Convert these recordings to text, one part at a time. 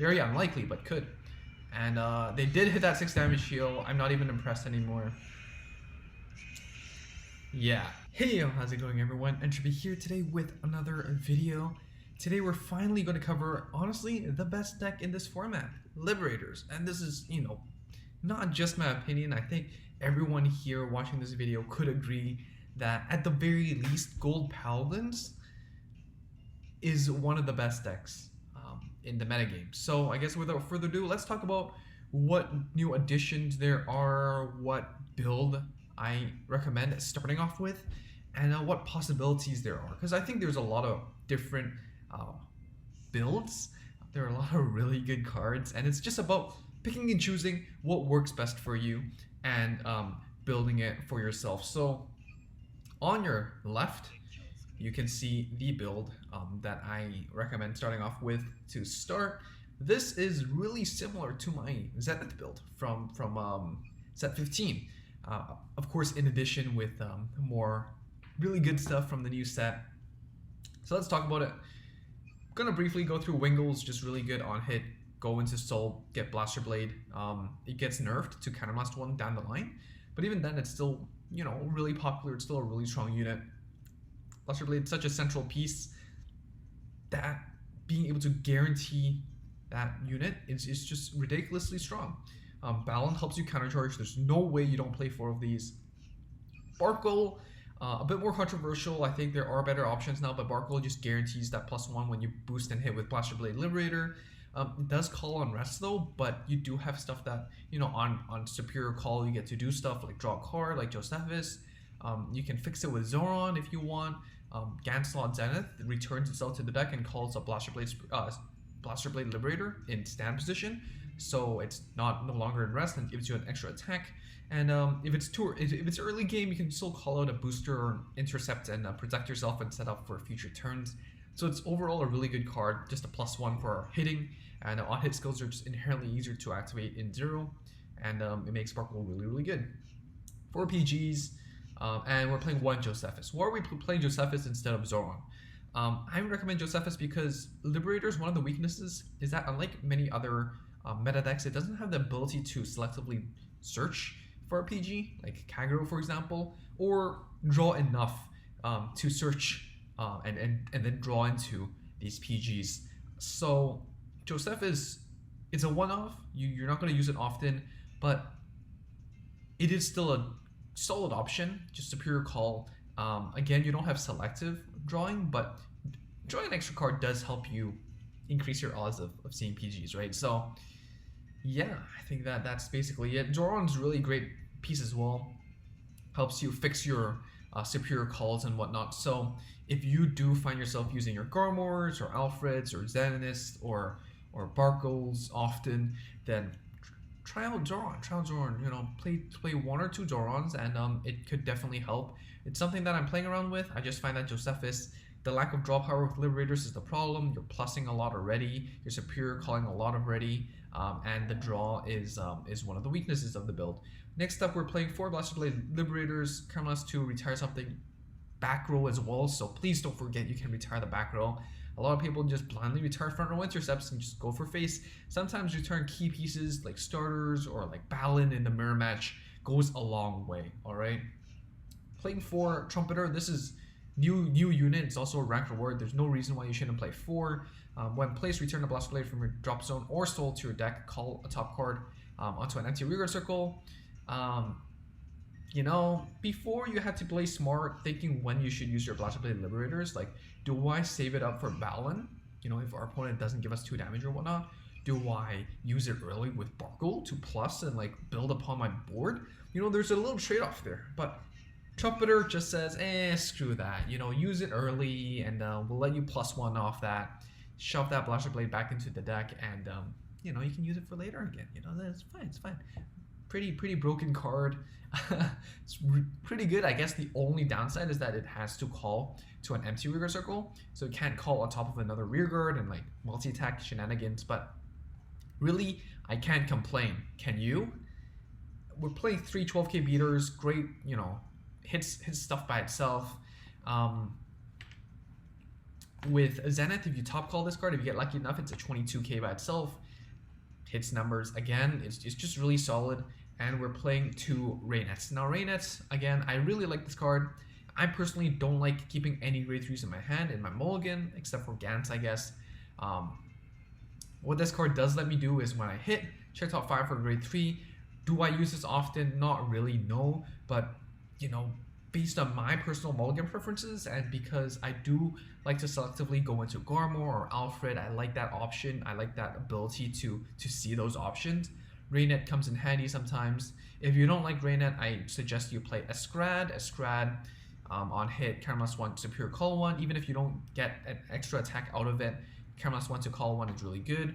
Very unlikely, but could. And they did hit that 6 damage heal. I'm not even impressed anymore. Yeah. Hey, how's it going, everyone? Entropy here today with another video. Today we're finally going to cover, honestly, the best deck in this format, Liberators. And this is, not just my opinion. I think everyone here watching this video could agree that at the very least, GoldPaladins is one of the best decks in the metagame. So I guess without further ado, let's talk about what new additions there are, what build I recommend starting off with, and what possibilities there are. Because I think there's a lot of different builds. There are a lot of really good cards, and it's just about picking and choosing what works best for you and building it for yourself. So on your left, you can see the build that I recommend starting off with to start. This is really similar to my Zenith build from set 15. Of course, in addition with more really good stuff from the new set. So let's talk about it. I'm gonna briefly go through Wingles, just really good on hit. Go into Soul, get Blaster Blade. It gets nerfed to Counterblast 1 down the line, but even then it's still, really popular. It's still a really strong unit. Blaster Blade is such a central piece that being able to guarantee that unit is just ridiculously strong. Paladin helps you countercharge. There's no way you don't play 4 of these. Barkle, a bit more controversial. I think there are better options now, but Barkle just guarantees that +1 when you boost and hit with Blaster Blade Liberator. It does call on rest though, but you do have stuff that, on superior call you get to do stuff like draw a card like Josephus. You can fix it with Zoran if you want. Ganslot Zenith returns itself to the deck and calls a Blaster Blade Liberator in stand position, so it's no longer in rest and gives you an extra attack. And if it's early game, you can still call out a booster or intercept and protect yourself and set up for future turns. So it's overall a really good card, just a +1 for hitting, and on hit skills are just inherently easier to activate in 0, and it makes Sparkle really good. 4 PGs. And we're playing 1 Josephus. Why are we playing Josephus instead of Zoran? I would recommend Josephus because Liberators, one of the weaknesses is that unlike many other meta decks, it doesn't have the ability to selectively search for a PG, like Kagero for example, or draw enough to search and then draw into these PGs. So Josephus is a one-off. You're not going to use it often, but it is still a solid option, just superior call. Again, you don't have selective drawing, but drawing an extra card does help you increase your odds of seeing PGs, right? So yeah, I think that's basically it. Zoran's really great piece as well. Helps you fix your superior calls and whatnot. So if you do find yourself using your Garmors or Alfreds or Zeniths or Barkles often, then try out Zoran. Play 1 or 2 Zorans, and it could definitely help. It's something that I'm playing around with. I just find that Josephus, the lack of draw power with Liberators is the problem. You're plussing a lot already. You're superior calling a lot already, and the draw is one of the weaknesses of the build. Next up, we're playing 4 Blaster Blade Liberators. Carmelas to retire something back row as well. So please don't forget you can retire the back row. A lot of people just blindly retire front row intercepts and just go for face. Sometimes return key pieces like starters or like Paladin in the mirror match goes a long way, alright? Playing 4 Trumpeter, this is new unit. It's also a rank reward. There's no reason why you shouldn't play 4. When placed, return a Blaster Blade from your drop zone or soul to your deck. Call a top card onto an empty rearguard circle. Before you had to play smart, thinking when you should use your Blaster Blade Liberators, like, do I save it up for Paladin? If our opponent doesn't give us 2 damage or whatnot, do I use it early with Barkle to plus and like build upon my board? There's a little trade-off there, but Trumpeter just says, screw that. Use it early, and we'll let you +1 off that. Shove that Blaster Blade back into the deck, and you can use it for later again. That's fine. It's fine. Pretty broken card. It's pretty good. I guess the only downside is that it has to call to an empty rearguard circle, so it can't call on top of another rearguard and like multi-attack shenanigans. But really, I can't complain. Can you? We're playing 3 12k beaters. Great, hits stuff by itself. With Zenith, if you top call this card, if you get lucky enough, it's a 22k by itself. hits numbers. Again, it's just really solid. And we're playing 2 Raynets. Now Raynets, again, I really like this card. I personally don't like keeping any grade 3s in my hand in my mulligan, except for Gantz, I guess. What this card does let me do is when I hit, check top 5 for grade 3. Do I use this often? Not really, no. But, you know, based on my personal mulligan preferences, and because I do like to selectively go into Garmor or Alfred, I like that option. I like that ability to see those options. Raynet comes in handy sometimes. If you don't like Raynet, I suggest you play Escrad. Escrad on hit, Caramelis 1, Superior Call 1. Even if you don't get an extra attack out of it, Caramelis 1 to Call 1 is really good.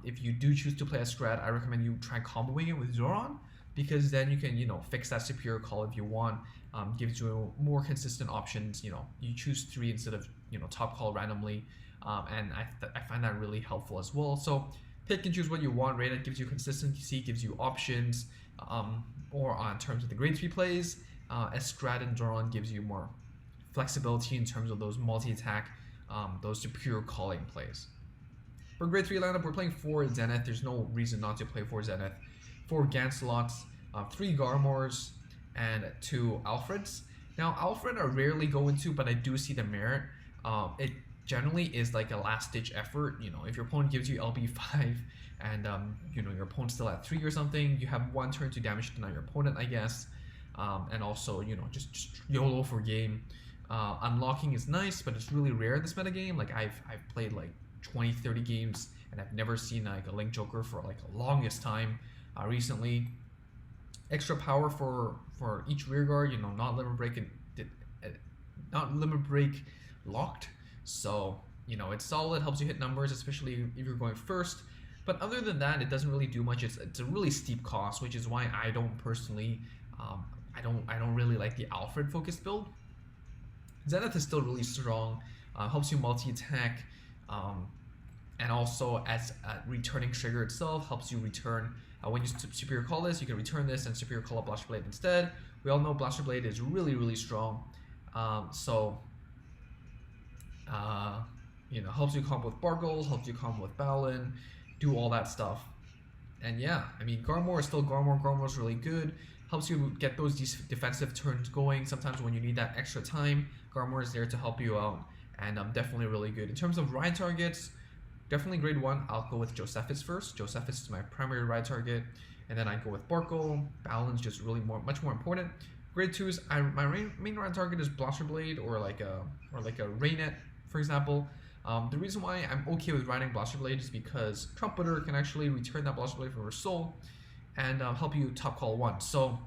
If you do choose to play Escrad, I recommend you try comboing it with Zoran, because then you can, you know, fix that Superior Call if you want. Gives you more consistent options. You know, you choose 3 instead of, you know, top call randomly, and I find that really helpful as well. So pick and choose what you want. Raynet gives you consistency, gives you options, or on terms of the grade 3 plays, Escrad and Zoran gives you more flexibility in terms of those multi-attack, those superior calling plays. For grade 3 lineup, we're playing 4 Zenith. There's no reason not to play 4 Zenith. 4 Gancelots, 3 Garmors, and 2 Alfreds. Now, Alfred I rarely go into, but I do see the merit. It generally is like a last-ditch effort. You know, if your opponent gives you LB5 and you know, your opponent's still at 3 or something, you have 1 turn to damage deny your opponent, I guess. And also, you know, just YOLO for game. Unlocking is nice, but it's really rare this metagame. Like I've played like 20-30 games, and I've never seen like a Link Joker for like the longest time recently. Extra power for each rearguard, you know, not limit break locked. So, you know, it's solid, helps you hit numbers, especially if you're going first. But other than that, it doesn't really do much. It's a really steep cost, which is why I don't personally, I don't really like the Alfred focused build. Zenith is still really strong, helps you multi-attack, and also as a returning trigger itself, helps you return. When you Superior Call this, you can return this and Superior Call a Blaster Blade instead. We all know Blaster Blade is really, really strong. You know, helps you combo with Bargles, helps you combo with Paladin, do all that stuff. And yeah, I mean, Garmor is still Garmor. Garmor is really good. Helps you get those defensive turns going. Sometimes when you need that extra time, Garmor is there to help you out. And definitely really good. In terms of ride targets, definitely grade 1, I'll go with Josephus first. Josephus is my primary ride target. And then I go with Barkle. Paladin's just really much more important. Grade 2 is my main ride target is Blaster Blade or like a Raynet, for example. The reason why I'm okay with riding Blaster Blade is because Trumpeter can actually return that Blaster Blade from her soul and help you top call 1. So,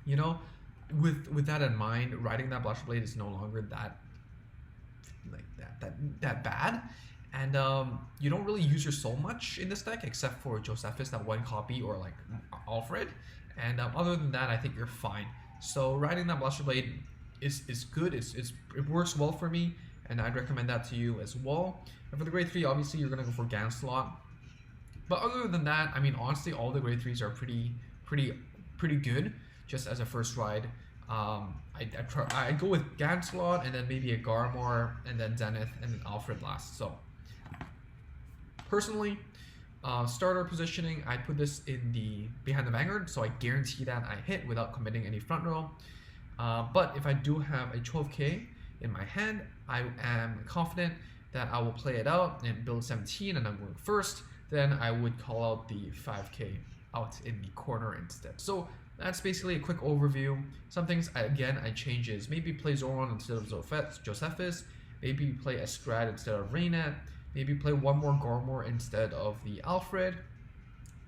you know, with that in mind, riding that Blaster Blade is no longer that bad. And you don't really use your soul much in this deck, except for Josephus, that 1 copy, or like Alfred. And other than that, I think you're fine. So riding that Blaster Blade is good. It works well for me, and I'd recommend that to you as well. And for the grade 3, obviously you're gonna go for Gancelot. But other than that, I mean, honestly, all the grade 3s are pretty good, just as a first ride. I go with Gancelot, and then maybe a Garmor, and then Zenith, and then Alfred last. So personally, starter positioning, I put this in the behind the Vanguard, so I guarantee that I hit without committing any front row. But if I do have a 12k in my hand, I am confident that I will play it out and build 17, and I'm going first. Then I would call out the 5k out in the corner instead. So that's basically a quick overview. Some things, again, I change is maybe play Zoran instead of Josephus, maybe play Escrad instead of Raynet, maybe play 1 more Garmor instead of the Alfred.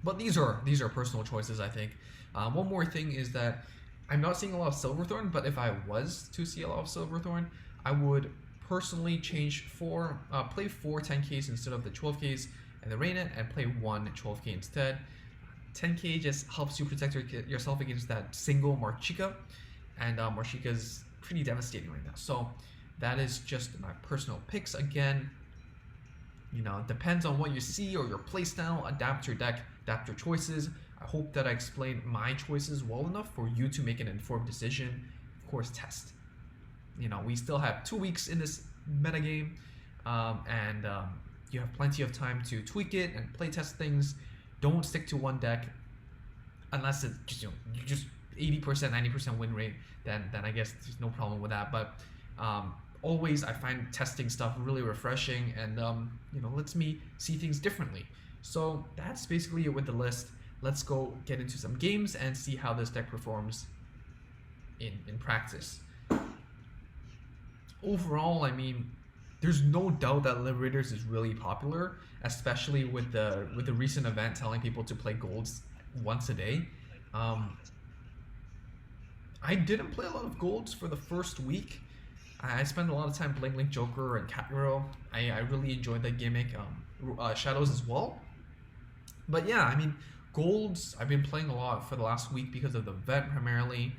But these are personal choices, I think. One more thing is that I'm not seeing a lot of Silverthorn, but if I was to see a lot of Silverthorn, I would personally change play 4 10ks instead of the 12ks and the Raynet, and play 1 12k instead. 10k just helps you protect yourself against that single Marchika, and Marchika's pretty devastating right now. So that is just my personal picks. Again, you know, it depends on what you see or your playstyle. Adapt your deck, adapt your choices. I hope that I explained my choices well enough for you to make an informed decision. Of course, test. You know, we still have 2 weeks in this metagame, you have plenty of time to tweak it and play test things. Don't stick to one deck unless it's just, you just 80%, 90% win rate. Then I guess there's no problem with that. But always I find testing stuff really refreshing, and lets me see things differently. So that's basically it with the list. Let's go get into some games and see how this deck performs in practice. Overall, I mean, there's no doubt that Liberators is really popular, especially with the recent event telling people to play golds once a day. I didn't play a lot of golds for the first week. I spent a lot of time playing Link Joker and Catgirl. I really enjoyed that gimmick. Shadows as well. But yeah, I mean, golds I've been playing a lot for the last week because of the event primarily,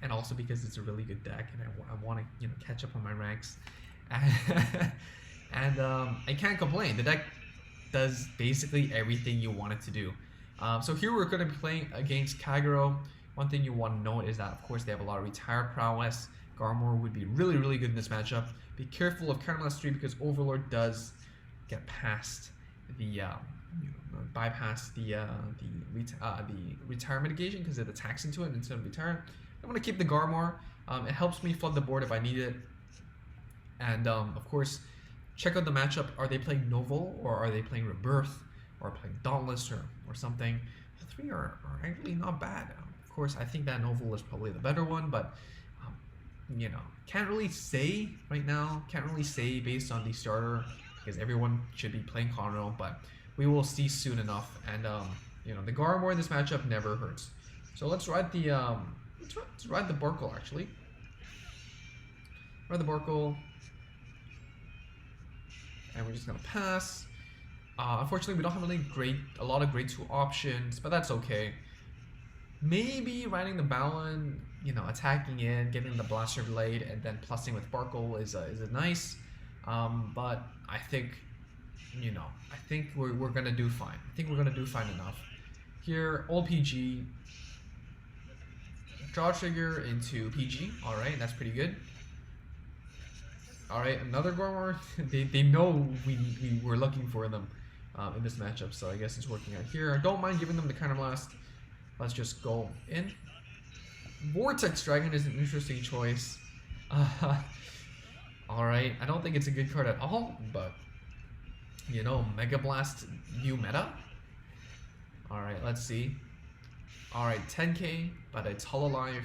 and also because it's a really good deck, and I want to catch up on my ranks. And I can't complain. The deck does basically everything you want it to do. So here we're going to be playing against Kagero. One thing you want to note is that, of course, they have a lot of retire prowess. Garmor would be really, really good in this matchup. Be careful of Counterblast 3 because Overlord does get past the bypass the retire mitigation because it attacks into it instead of retire. I want to keep the Garmor. It helps me flood the board if I need it. And of course, check out the matchup. Are they playing Novel, or are they playing Rebirth, or playing Dauntless, or something? The three are actually not bad. Of course, I think that Novel is probably the better one, but can't really say right now. Can't really say based on the starter because everyone should be playing Conroe, but we will see soon enough. And the Garmor in this matchup never hurts. So let's ride the let's ride the Borkle actually. Ride the Borkle, and we're just gonna pass. Unfortunately, we don't have a lot of grade 2 options, but that's okay. Maybe riding the Balin, attacking in, getting the Blaster Blade, and then plussing with Borkle is nice. But I think, I think we're gonna do fine. I think we're gonna do fine enough. Here, old PG, draw trigger into PG. All right, that's pretty good. All right, another Gormor. they know we were looking for them in this matchup, so I guess it's working out here. I don't mind giving them the Counterblast. Let's just go in. Vortex Dragon is an interesting choice. Alright, I don't think it's a good card at all, but Mega Blast new meta. Alright, let's see. Alright, 10k, but it's Hololive.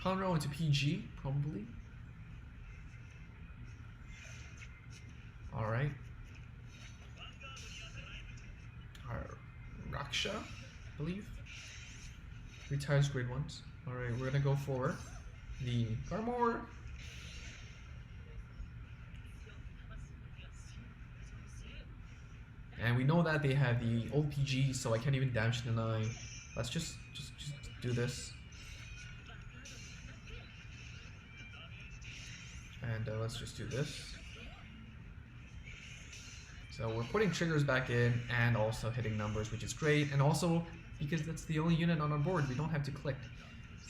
Conroe into PG, probably. Alright. Raksha, I believe. Retires grade 1s. Alright, we're gonna go for the Garmor. And we know that they have the old PG, so I can't even damage deny. Let's just do this. And let's just do this. So we're putting triggers back in and also hitting numbers, which is great. And also, because that's the only unit on our board, we don't have to click.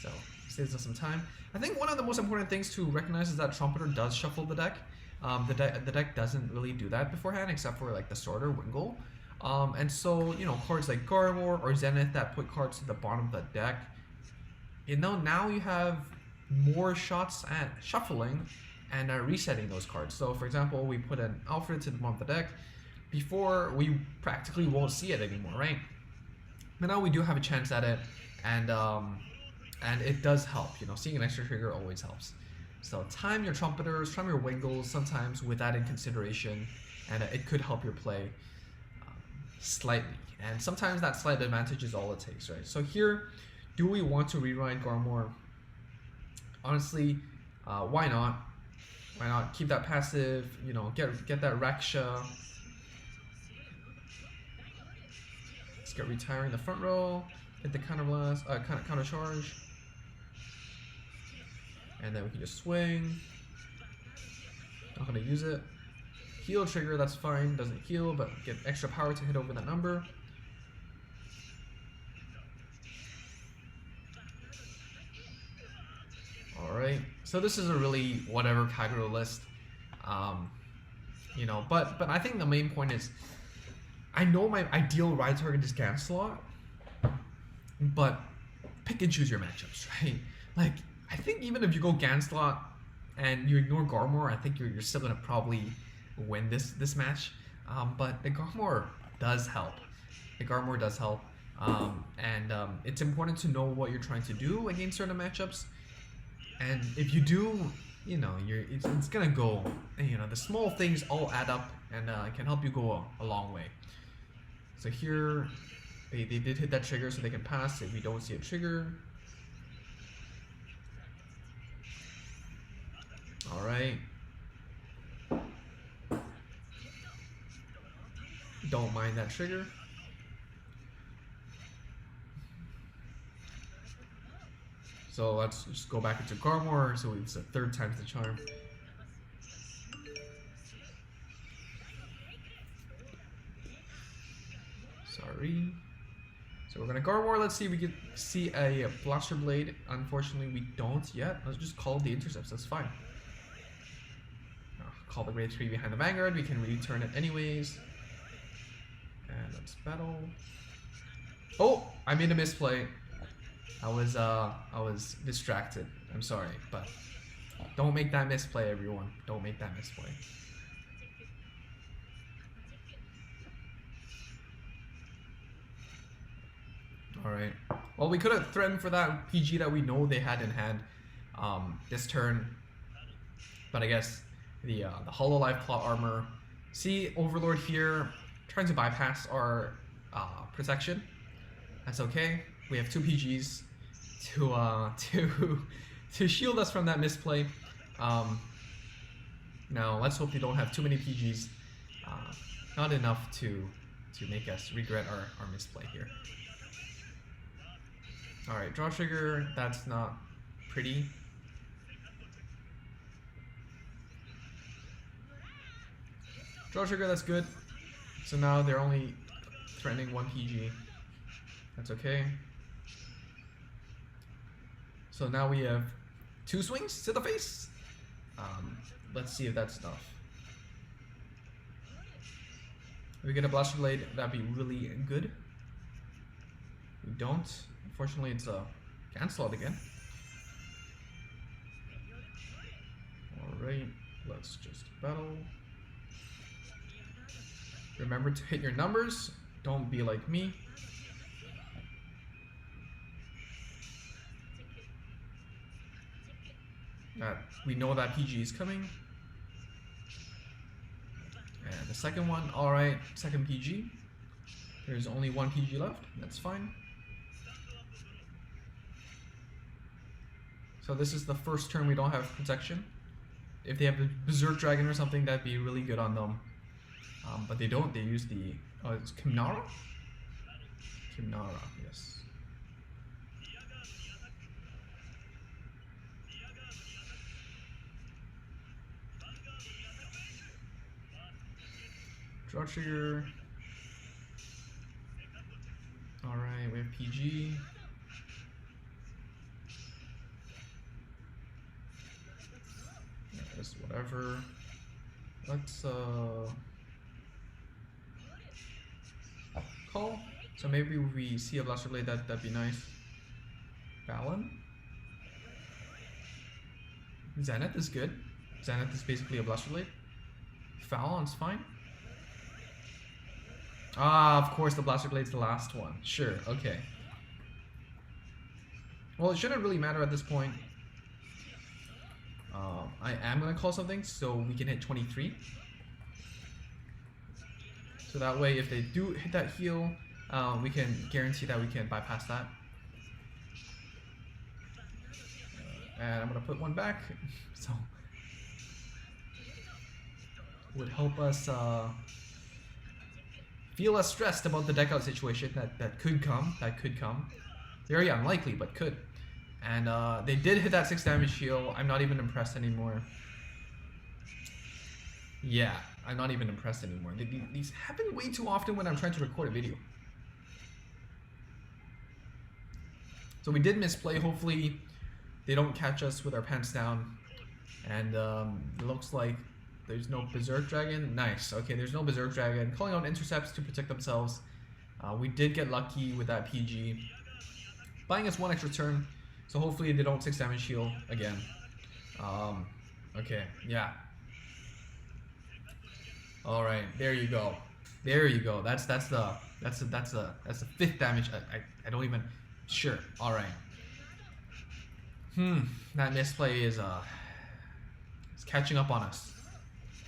So it saves us some time. I think one of the most important things to recognize is that Trumpeter does shuffle the deck. The deck doesn't really do that beforehand, except for like the starter Wingle. And so, cards like Garmor or Zenith that put cards to the bottom of the deck, now you have more shots at shuffling and resetting those cards. So for example, we put an Alfred to the bottom of the deck. Before, we practically won't see it anymore, right? But now we do have a chance at it, and it does help. Seeing an extra trigger always helps. So time your Trumpeters, time your Wingles, sometimes with that in consideration, and it could help your play slightly. And sometimes that slight advantage is all it takes, right? So here, do we want to rewrite Garmor? Honestly, why not? Why not keep that passive? Get that Raksha. Let's get retiring the front row. Hit the counterblast, counter charge, and then we can just swing. Not gonna use it. Heal trigger, that's fine. Doesn't heal, but get extra power to hit over that number. Alright, so this is a really whatever Kagero list. You know, but I think the main point is, I know my ideal ride target is Ganslot, but pick and choose your matchups, right? Like, I think even if you go Ganslot and you ignore Garmor, I think you're still gonna probably win this match. But the Garmor does help. The Garmor does help, and it's important to know what you're trying to do against certain matchups. And if you do, you know, it's gonna go. You know, the small things all add up, and can help you go a long way. So here, they did hit that trigger, so they can pass if we don't see a trigger. All right. Don't mind that trigger. So let's just go back into Garmor, so it's a third time's the charm. Sorry. So we're gonna Garmor, let's see if we can see a Blaster Blade. Unfortunately, we don't yet. Let's just call the intercepts, that's fine. Call the grade 3 behind the Vanguard, we can return it anyways. And let's battle. Oh, I made a misplay. I was distracted. I'm sorry, but don't make that misplay, everyone. Don't make that misplay. All right. Well, we could have threatened for that PG that we know they had in hand this turn, but I guess the Hololive Plot Armor. See Overlord here trying to bypass our protection. That's okay. We have 2 PGs to shield us from that misplay. Now let's hope they don't have too many PGs. Not enough to make us regret our misplay here. Alright, draw trigger, that's not pretty. Draw trigger, that's good. So now they're only threatening 1 PG. That's okay. So now we have 2 swings to the face. Let's see if that's enough. If we get a Blaster Blade, that'd be really good. We don't. Unfortunately, it's a Ganslot again. Alright, let's just battle. Remember to hit your numbers. Don't be like me. We know that PG is coming. And the second one, alright, second PG. There's only 1 PG left, that's fine. So this is the first turn we don't have protection. If they have a Berserk Dragon or something, that'd be really good on them. But they don't, they use the, it's Kimnara? Kimnara, yes. Draw trigger. Alright, we have PG. Yeah, just whatever. Let's call. So maybe if we see a Blaster Blade, that'd be nice. Paladin. Zenith is good. Zenith is basically a Blaster Blade. Fallon's fine. Ah, of course the Blaster Blade's the last one. Sure, okay. Well, it shouldn't really matter at this point. I am going to call something so we can hit 23. So that way if they do hit that heal, we can guarantee that we can bypass that. And I'm going to put 1 back. So would help us feel less stressed about the deck out situation that could come. Very unlikely, but could. And they did hit that 6 damage heal. I'm not even impressed anymore. Yeah, I'm not even impressed anymore. These happen way too often when I'm trying to record a video. So we did misplay. Hopefully they don't catch us with our pants down. And it looks like there's no Berserk Dragon. Nice. Okay, there's no Berserk Dragon. Calling out intercepts to protect themselves. We did get lucky with that PG. Buying us 1 extra turn. So hopefully they don't 6 damage heal again. Okay, yeah. All right, there you go. There you go. That's the 5th damage. I don't even. Sure. All right. That misplay is it's catching up on us.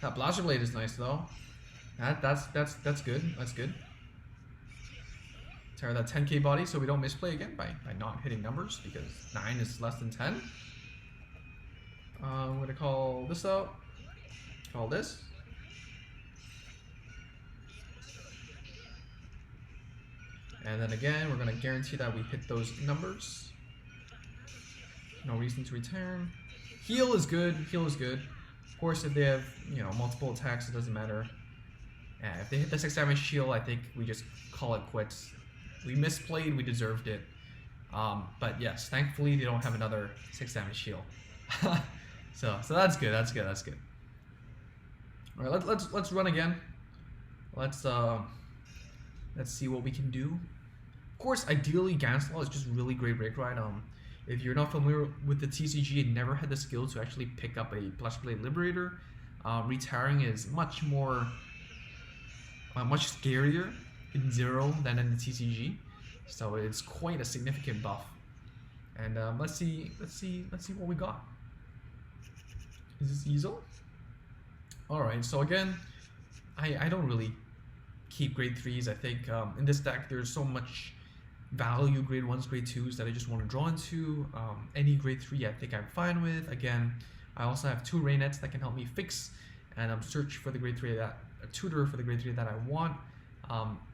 That Blaster Blade is nice though. That's good. That's good. Tear that 10k body so we don't misplay again by not hitting numbers, because 9 is less than 10. I'm gonna call this out. Call this. And then again, we're gonna guarantee that we hit those numbers. No reason to return. Heal is good. Heal is good. Of course, if they have, you know, multiple attacks, it doesn't matter. If they hit the 6 damage heal, I think we just call it quits. We misplayed. We deserved it. But yes, thankfully they don't have another 6 damage heal. so that's good. That's good. That's good. All right, let's run again. Let's see what we can do. Of course, ideally, Ganslaw is just really great break ride. If you're not familiar with the TCG and never had the skill to actually pick up a Blaster Blade Liberator, retiring is much more, much scarier in 0 than in the TCG. So it's quite a significant buff. And let's see what we got. Is this Easel? All right. So again, I don't really keep grade 3s. I think in this deck there's so much value grade 1s, grade 2s that I just want to draw into. Any grade 3 I think I'm fine with. Again, I also have 2 Raynets that can help me fix and search for the grade 3 that a tutor for the grade 3 that I want.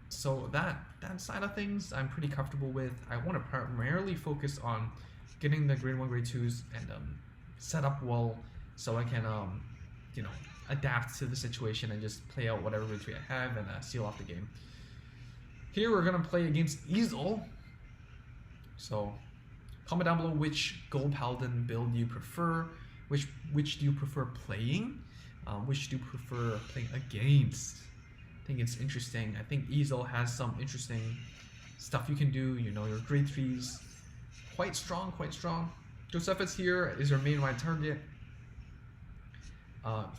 So that side of things I'm pretty comfortable with. I want to primarily focus on getting the grade 1, grade 2s and set up well so I can you know, adapt to the situation and just play out whatever grade 3 I have and seal off the game. Here we're gonna play against Easel. So comment down below which GoldPaladin build you prefer. Which do you prefer playing? Which do you prefer playing against? I think it's interesting. I think Easel has some interesting stuff you can do. You know, your grade 3s quite strong, quite strong. Josephus here is your main right target.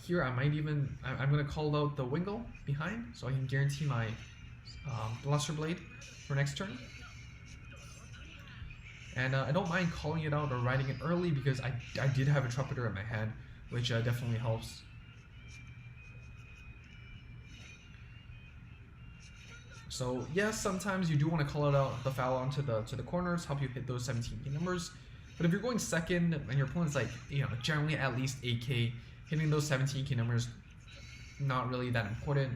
Here I might even, I'm gonna call out the Wingle behind so I can guarantee my Blaster Blade for next turn. And I don't mind calling it out or riding it early because I did have a Trumpeter in my hand, which definitely helps. So yes, sometimes you do want to call it out the foul onto the corners, help you hit those 17k numbers. But if you're going second and your opponent's like, you know, generally at least 8k, hitting those 17k numbers, not really that important.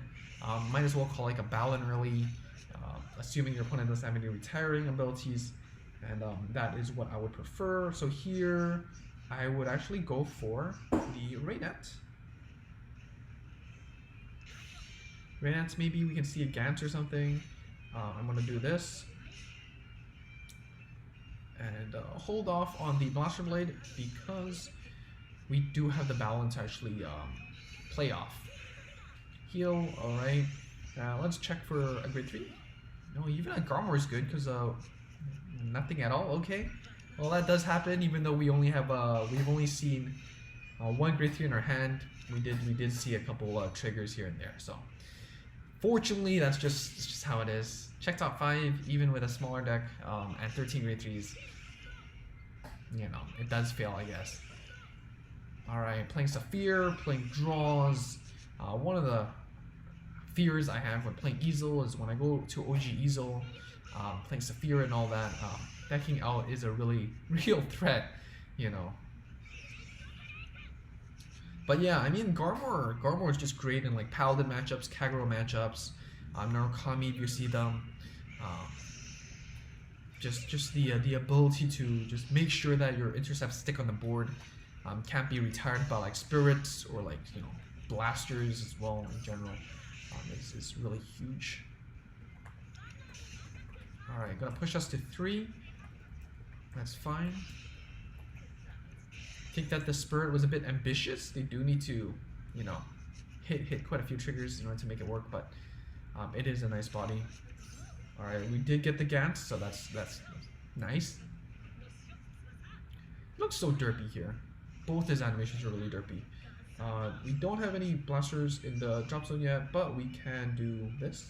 Might as well call like a Paladin early, assuming your opponent doesn't have any retiring abilities, and that is what I would prefer. So here, I would actually go for the Raynet. Raynet, maybe we can see a Gantz or something. I'm gonna do this. And hold off on the Blaster Blade because we do have the Paladin to actually play off. Heal, alright. Let's check for a grade 3. No, even a Garmor is good because nothing at all. Okay. Well, that does happen even though we only have we've only seen 1 grade 3 in our hand. We did see a couple triggers here and there. So fortunately, that's just how it is. Check top 5 even with a smaller deck and 13 grade 3s. You know, it does fail, I guess. Alright, playing Saphir, playing draws. One of the fears I have when playing Easel is when I go to OG Easel, playing Saphir and all that, decking out is a really real threat, you know. But yeah, I mean Garmor is just great in like Paladin matchups, Kagero matchups, Narukami if you see them. Just the ability to just make sure that your intercepts stick on the board, can't be retired by like spirits or like, you know, blasters as well in general. Is really huge. Alright, gonna push us to 3. That's fine. think that the Spirit was a bit ambitious. They do need to, you know, hit quite a few triggers in order to make it work, but it is a nice body. Alright, we did get the Gant, so that's nice. It looks so derpy here. Both his animations are really derpy. We don't have any blasters in the drop zone yet, but we can do this.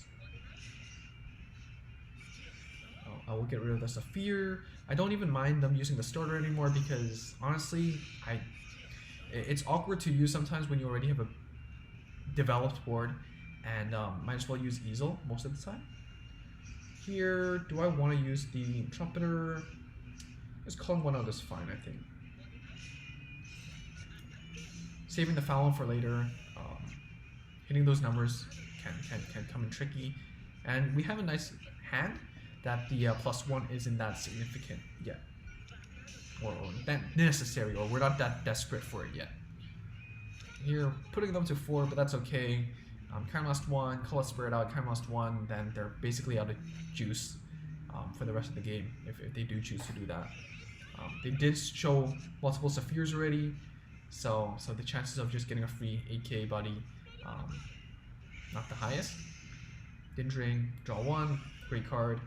I will get rid of the Saphir. I don't even mind them using the starter anymore because honestly, it's awkward to use sometimes when you already have a developed board, and might as well use Easel most of the time. Here, do I want to use the Trumpeter? Just calling one out is fine, I think. Saving the Fallon for later. Hitting those numbers can come in tricky, and we have a nice hand that the +1 isn't that significant yet, or that necessary, or we're not that desperate for it yet. Here, putting them to 4, but that's okay. Kind lost 1, call a Spirit out, kind lost 1, then they're basically out of juice for the rest of the game if they do choose to do that. They did show multiple Saphirs already, so the chances of just getting a free 8k body, not the highest. Didn't drain, draw 1, great card.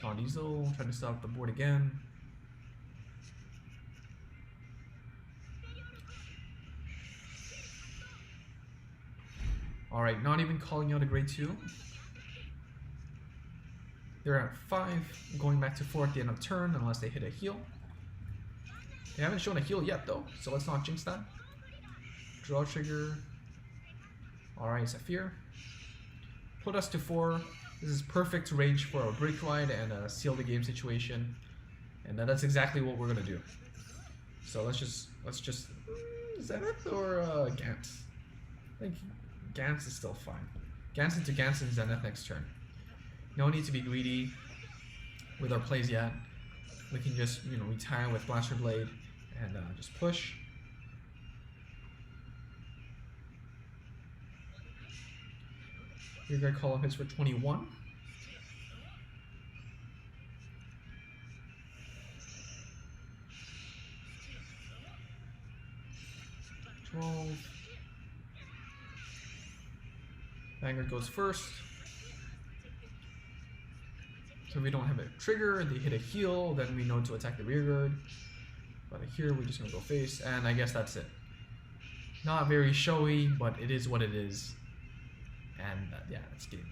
Don Diesel, trying to stop the board again. Alright, not even calling out a grade 2. They're at 5, going back to 4 at the end of turn unless they hit a heal. They haven't shown a heal yet though, so let's not jinx that. Draw trigger. Alright, Saphir. Put us to 4. This is perfect range for a break ride and a seal the game situation. And that's exactly what we're gonna do. So let's just Zenith or Gant? I think Gantz is still fine. Gantz into Gantz and Zenith next turn. No need to be greedy with our plays yet. We can just, you know, retire with Blaster Blade and just push. You're gonna call up hits for 21. Vanguard goes first. So if we don't have a trigger, they hit a heal, then we know to attack the rear guard. But here we're just gonna go face, and I guess that's it. Not very showy, but it is what it is. And yeah, that's game.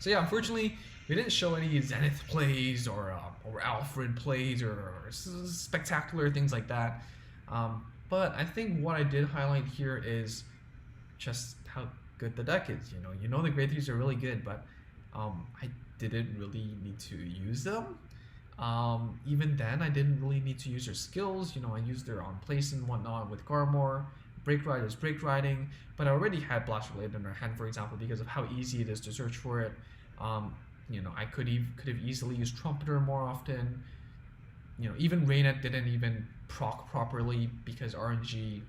So yeah, unfortunately, we didn't show any Zenith plays or Alfred plays or spectacular things like that. But I think what I did highlight here is just how good the deck is. You know the grade 3s are really good, but I didn't really need to use them. Even then, I didn't really need to use their skills. I used their on place and whatnot with Garmor. Break Ride is break riding, but I already had Blaster Blade in our hand, for example, because of how easy it is to search for it. I could have easily used Trumpeter more often. Even Rainet didn't even proc properly because RNG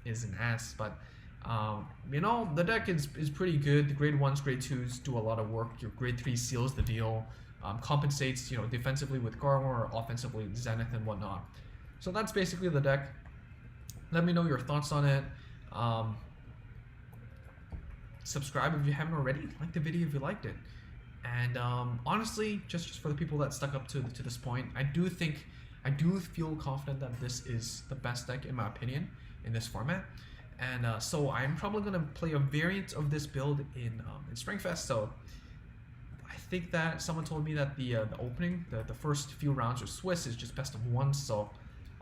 is an ass, but the deck is pretty good. The grade 1s, grade 2s do a lot of work. Your grade 3 seals the deal, compensates, defensively with Garmor or offensively with Zenith and whatnot. So that's basically the deck. Let me know your thoughts on it. Subscribe if you haven't already. Like the video if you liked it. And honestly, just for the people that stuck up to this point, I do feel confident that this is the best deck in my opinion in this format. And so I'm probably gonna play a variant of this build in Springfest. So I think that someone told me that the opening, the first few rounds are Swiss is just best of 1. So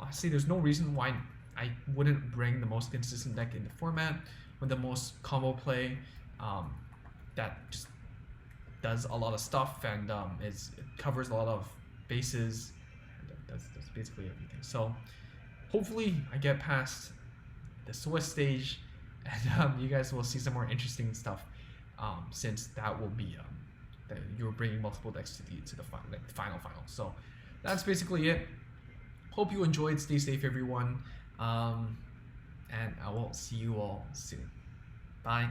honestly, there's no reason why I wouldn't bring the most consistent deck in the format with the most combo play that just does a lot of stuff and it covers a lot of bases. That's basically everything. So hopefully I get past the Swiss stage and you guys will see some more interesting stuff since that will be that you're bringing multiple decks to the final. So that's basically it. Hope you enjoyed. Stay safe, everyone. And I will see you all soon. Bye.